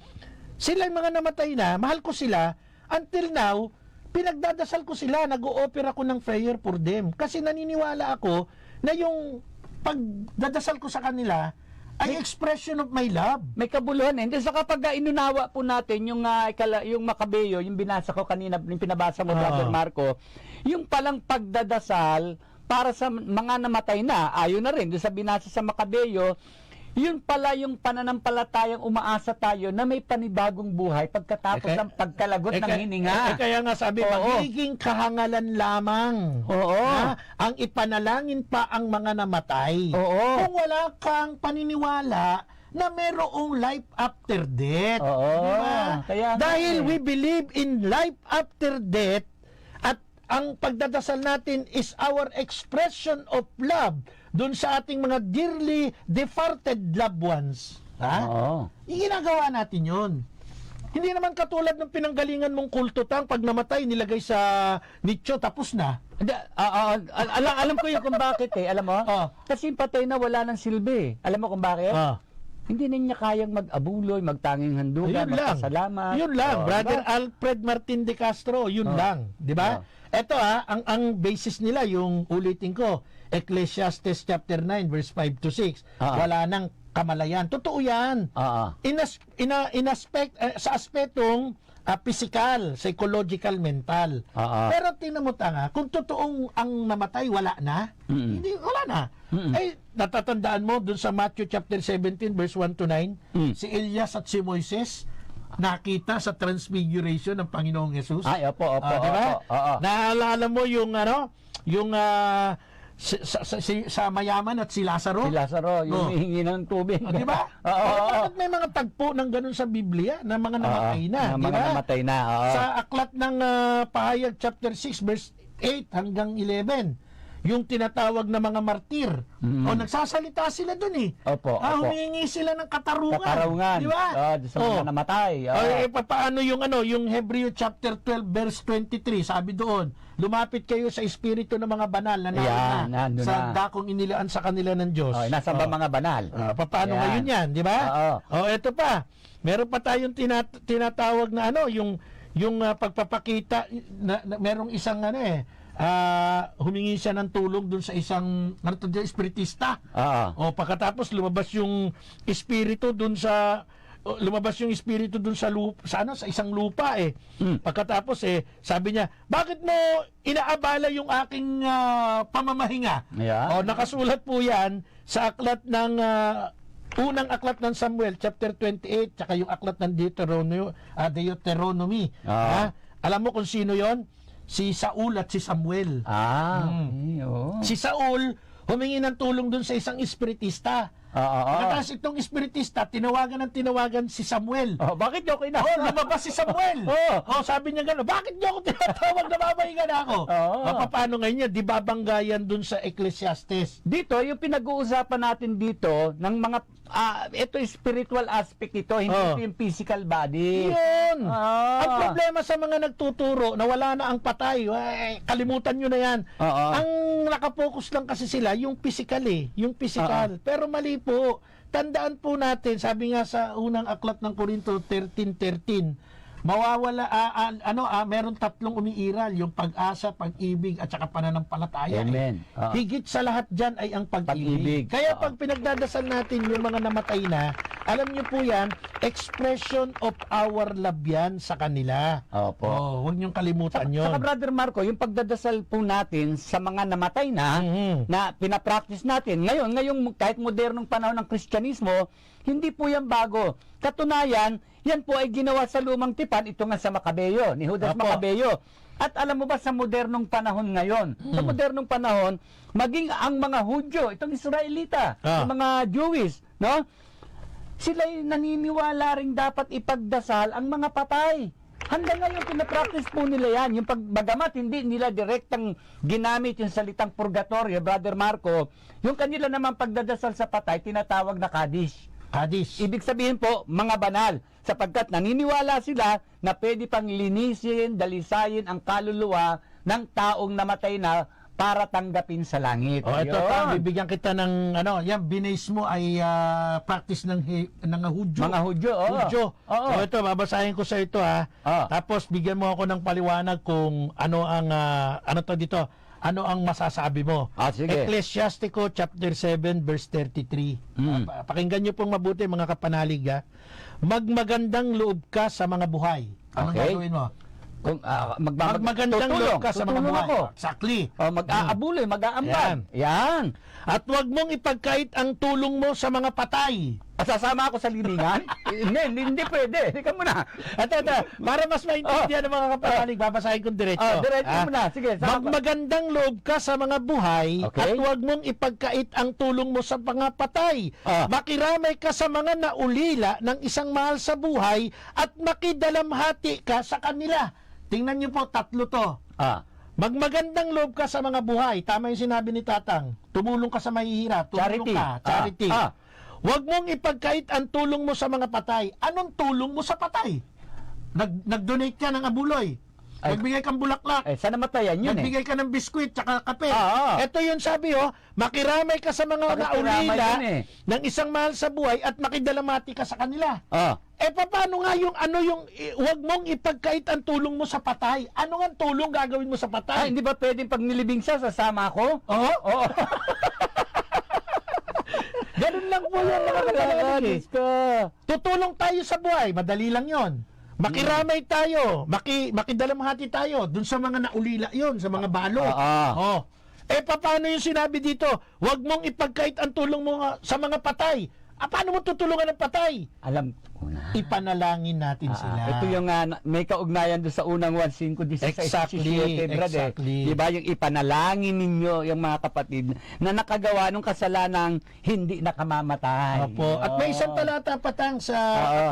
sila yung mga namatay na, mahal ko sila, until now, pinagdadasal ko sila, nag-o-offer ako ng prayer for them. Kasi naniniwala ako na yung pagdadasal ko sa kanila ay expression of my love. May kabuluhan eh. Hindi, so kapag inunawa po natin yung yung Makabeo, yung binasa ko kanina, yung pinabasa mo, Brother Marco, yung palang pagdadasal para sa mga namatay na, ayon na rin doon sa binasa sa Makabeo, yun pala yung pananampalatayang umaasa tayo na may panibagong buhay pagkatapos ng pagkalagot ng hininga. Kaya nga sabi, magiging kahangalan lamang. Na ang ipanalangin pa ang mga namatay. Kung wala kang paniniwala na mayroong life after death. Diba? Dahil we believe in life after death, at ang pagdadasal natin is our expression of love doon sa ating mga dearly departed loved ones. Ginagawa natin yun. Hindi naman katulad ng pinanggalingan mong kulto tang pag namatay nilagay sa nicho tapos na. Alam ko yun kung bakit eh. Alam mo? Kasi yung patay na wala ng silbi. Alam mo kung bakit? Hindi niya kayang mag-abuloy, magtanging handugan, magpasalamat. Yun lang. Brother Alfred Martin de Castro, yun lang. Di ba? Ito ang basis nila, yung ulitin ko, Ecclesiastes chapter 9 verse 5 to 6. Wala nang kamalayan. Totoo yan. Sa aspetong physical, psychological, mental. Pero tingnan mo tanga, kung totoong ang namatay, wala na. Hindi, wala na. Ay, natatandaan mo dun sa Matthew chapter 17 verse 1 to 9, si Elias at si Moises nakita sa transfiguration ng Panginoong Yesus. Diba? Naalala mo yung sa mayaman at si Lazaro? Si Lazaro, yung hihingi ng tubig. Diba? Bakit may mga tagpo ng ganun sa Biblia na mga namatay na? Mga namatay na. Sa aklat ng Pahayag chapter 6 verse 8 hanggang 11, yung tinatawag na mga martir. Nagsasalita sila dun eh. Humingi sila ng katarungan. Diba? Sa mga namatay. Paano yung Hebreo chapter 12 verse 23, sabi doon, lumapit kayo sa espiritu ng mga banal na nandun sa dakong inilaan sa kanila ng Diyos. Nasa ba mga banal? Paano ngayon yan, di ba? Ito pa. Meron pa tayong tinatawag na yung pagpapakita na merong isang humingi siya ng tulong dun sa isang espiritista. Pagkatapos lumabas yung espiritu dun sa sa isang lupa eh. Pagkatapos sabi niya, bakit mo inaabala yung aking pamamahinga? Nakasulat po yan sa aklat ng unang aklat ng Samuel chapter 28 tsaka yung aklat ng Deuteronomy. Alam mo kung sino yon? Si Saul at si Samuel. Si Saul humingi ng tulong dun sa isang espiritista. Pagkatapos itong espiritista, tinawagan si Samuel. Bakit niyo ako lumabas si Samuel. Sabi niya gano'n, bakit niyo ako tinatawag na babahinga na ako? Paano ngayon niya, di babanggayan dun sa Ecclesiastes? Dito, yung pinag-uusapan natin dito, ng mga, ito spiritual aspect ito, hindi ito yung physical body. Yun! Ang problema sa mga nagtuturo na wala na ang patay, kalimutan nyo na yan. Ang nakapokus lang kasi sila, yung physical yung physical. Pero mali po. Tandaan po natin, sabi nga sa unang aklat ng Korinto 13:13, mawawala meron tatlong umiiral, yung pag-asa, pag-ibig at saka pananampalataya. Amen. Higit sa lahat diyan ay ang pag-ibig. Kaya pag pinagdadasal natin yung mga namatay na, alam niyo po yan, expression of our love yan sa kanila. Huwag niyong kalimutan yun. Saka Brother Marco, yung pagdadasal po natin sa mga namatay na, na pinapractice natin, ngayon kahit modernong panahon ng Kristyanismo, hindi po yan bago. Katunayan, yan po ay ginawa sa lumang tipan, ito nga sa Makabeo, ni Judas Makabeo. At alam mo ba sa modernong panahon ngayon, sa modernong panahon, maging ang mga Hudyo, itong Israelita, yung mga Jewish, no? Sila'y naniniwala ring dapat ipagdasal ang mga patay. Hanggang ngayon, pinapractice po nila yan. Yung bagamat hindi nila direktang ginamit yung salitang purgatorio, Brother Marco, yung kanila naman pagdadasal sa patay, tinatawag na Kaddish. Ibig sabihin po, mga banal. Sapagkat naniniwala sila na pwede pang linisin, dalisayin ang kaluluwa ng taong namatay na para tanggapin sa langit. Oh, ito Yun. pa, bibigyan kita ng yan binase mo ay practice ng Hudyo. Mga Hudyo, oo. Hudyo. Oo. So ito, babasahin ko sa ito Tapos bigyan mo ako ng paliwanag kung ano ang ano ang masasabi mo. Sige. Ecclesiastico chapter 7 verse 33. Pakinggan niyo pong mabuti mga kapanalig. Magmagandang loob ka sa mga buhay. Anong Okay. gagawin mo? Kung Magmagandang loob ka sa mga tutulong buhay. ako. Exactly. Mag-aabuloy, mag-aambag. Yan. At huwag mong ipagkait ang tulong mo sa mga patay. Sasama ako sa libingan? hindi pwede. Hindi ka muna. Ito, para mas maintindihan ng mga kapanalig, babasahin kong diretso. Diretso mo na. Sige. Magmagandang loob ka sa mga buhay Okay. at huwag mong ipagkait ang tulong mo sa mga patay. Makiramay ka sa mga naulila ng isang mahal sa buhay at makidalamhati ka sa kanila. Tingnan niyo po, tatlo to. Magmagandang loob ka sa mga buhay. Tama yung sinabi ni Tatang. Tumulong ka sa mahihirap. Tumulong Charity. ka. Charity. Huwag mong ipagkait ang tulong mo sa mga patay. Anong tulong mo sa patay? Nag-donate ka ng abuloy. Nagbigay kang bulaklak. Sana matayan yun Nagbigay ka ng biskwit tsaka kape. Oo. Ito yun sabi makiramay ka sa mga Pakikiramay naulila yun ng isang mahal sa buhay at makidalamati ka sa kanila. Paano nga yung huwag mong ipagkait ang tulong mo sa patay? Ano nga tulong gagawin mo sa patay? Hindi ba pwedeng pag nilibing siya, sasama ako? Oo. Ganun lang po yan mga kapanalig. Tutulong tayo sa buhay, madali lang yon. Makiramay tayo, makidalamhati tayo dun sa mga naulila yon, sa mga balo. Paano yung sinabi dito? Huwag mong ipagkait ang tulong mo sa mga patay. Paano mo tutulungan ng patay? Alam ko na. Ipanalangin natin sila. Ito yung may kaugnayan doon sa unang 1:5-16. Exactly. Diba yung ipanalangin ninyo yung mga kapatid na nakagawa ng kasalanang hindi nakamamatay. Opo. At may isang talata patang sa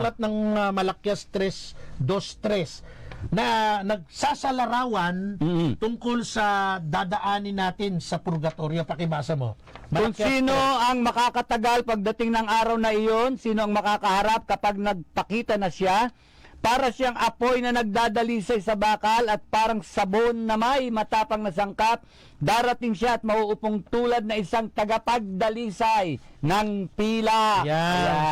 aklat ng Malakyas 3:2-3 na nagsasalarawan tungkol sa dadaanin natin sa purgatorio. Pakibasa mo. Kung sino ang makakatagal pagdating ng araw na iyon, sino ang makakaharap kapag nagpakita na siya, para siyang apoy na nagdadalisay sa bakal at parang sabon na may matapang na sangkap, darating siya at mauupong tulad na isang tagapagdalisay ng pila.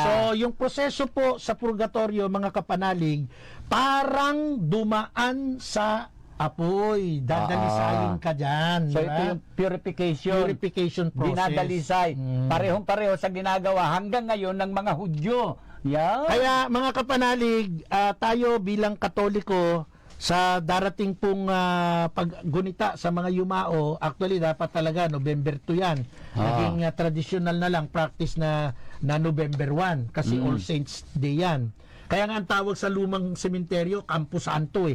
So, yung proseso po sa purgatorio, mga kapanalig, parang dumaan sa apoy. Dadalisayin ka dyan. So, ito yung purification process. Dinadalisay. Parehong-pareho sa ginagawa hanggang ngayon ng mga Hudyo. Kaya mga kapanalig, tayo bilang Katoliko, sa darating pong paggunita sa mga yumao, actually dapat talaga November 2 yan. Naging traditional na lang, practice na November 1 kasi All Saints Day yan. Kaya nga ang tawag sa lumang sementeryo, Campo Santo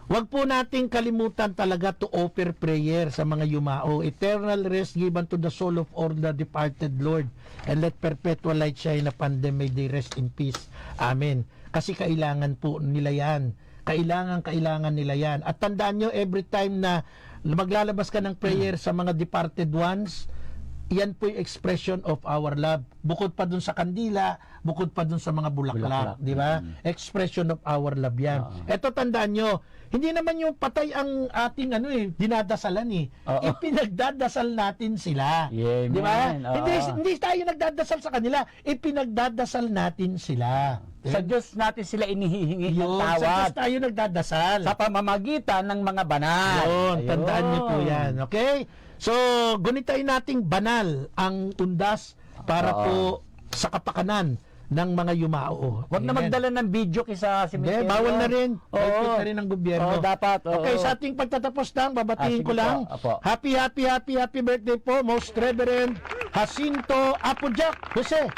Huwag po nating kalimutan talaga to offer prayer sa mga yumao. Eternal rest given to the soul of all the departed, Lord. And let perpetual light shine upon them. May they rest in peace. Amen. Kasi kailangan po nila yan. Kailangan nila yan. At tandaan nyo, every time na maglalabas ka ng prayer sa mga departed ones, yan po yung expression of our love. Bukod pa dun sa kandila, bukod pa dun sa mga bulaklak. Di ba? Expression of our love yan. Eto tandaan nyo, hindi naman yung patay ang ating dinadasalan Ipinagdadasal natin sila. Di ba? Hindi tayo nagdadasal sa kanila, ipinagdadasal natin sila. Sa Diyos natin sila inihihingi ng tawad. Sa Diyos tayo nagdadasal. Sa pamamagitan ng mga banal. Tandaan niyo po yan. Okay? So, gunitain nating banal ang undas para po sa kapakanan ng mga yumao. Huwag na magdala ng video sa cemetery. Bawal na rin. Bawal na rin ng gobyerno. Dapat. Okay, sa ating pagtatapos lang, babatiin ko lang. Happy birthday po, Most Reverend Jacinto Apujak Jose.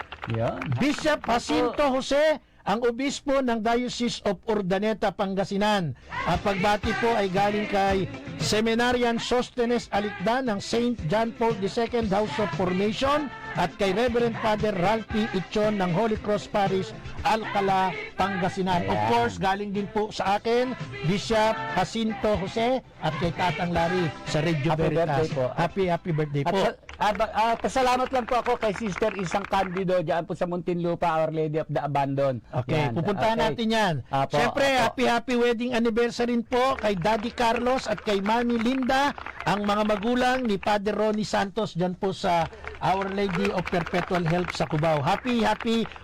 Bishop Jacinto Jose, ang obispo ng Diocese of Urdaneta, Pangasinan. Ang pagbati po ay galing kay Seminarian Sostenes Alicdan ng St. John Paul II House of Formation at kay Reverend Father Ralphie Ichon ng Holy Cross Parish, Alcala, Pangasinan. Of course, galing din po sa akin, Bishop Jacinto Jose at kay Tatang Larry sa Radio Veritas. Happy birthday po. Pasalamat lang po ako kay Sister Isang Candido diyan po sa Muntinlupa, Our Lady of the Abandon. Okay, Yan. pupuntahan Okay. natin yan. Apo, Siyempre, apo. happy wedding anniversary po kay Daddy Carlos at kay Mami Linda, ang mga magulang ni Father Ronnie Santos dyan po sa Our Lady of Perpetual Help sa Cubao. Happy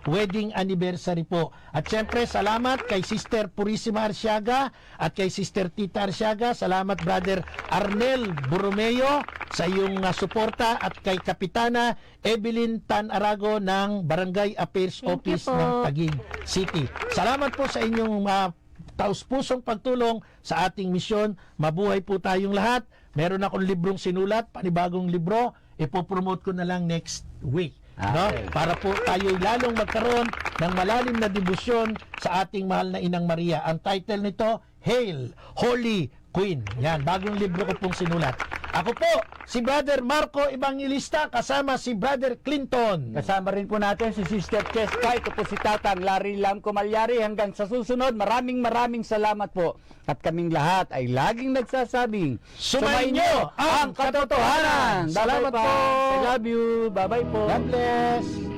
wedding anniversary po. At siyempre, salamat kay Sister Purisima Arsiaga at kay Sister Tita Arsiaga. Salamat Brother Arnel Borromeo sa iyong suporta at kay Kapitana Evelyn Tan Arago ng Barangay Affairs Thank you Office po. ng Taguig City. Salamat po sa inyong taus-pusong pagtulong sa ating misyon. Mabuhay po tayong lahat. Meron akong librong sinulat, panibagong libro, ipopromote ko na lang next week. No? Okay. Para po tayo lalong magkaroon ng malalim na debosyon sa ating mahal na Inang Maria. Ang title nito, Hail, Holy Queen. Yan, bagong libro ko pong sinulat. Ako po, si Brother Marco Evangelista, kasama si Brother Clinton. Kasama rin po natin si Sister Cheska. Ito po si Tatang Larry Lam Kumalyari. Hanggang sa susunod, maraming salamat po. At kaming lahat ay laging nagsasabing, Sumainyo ang katotohanan. Salamat Bye-bye po. I love you. Bye-bye po. God bless.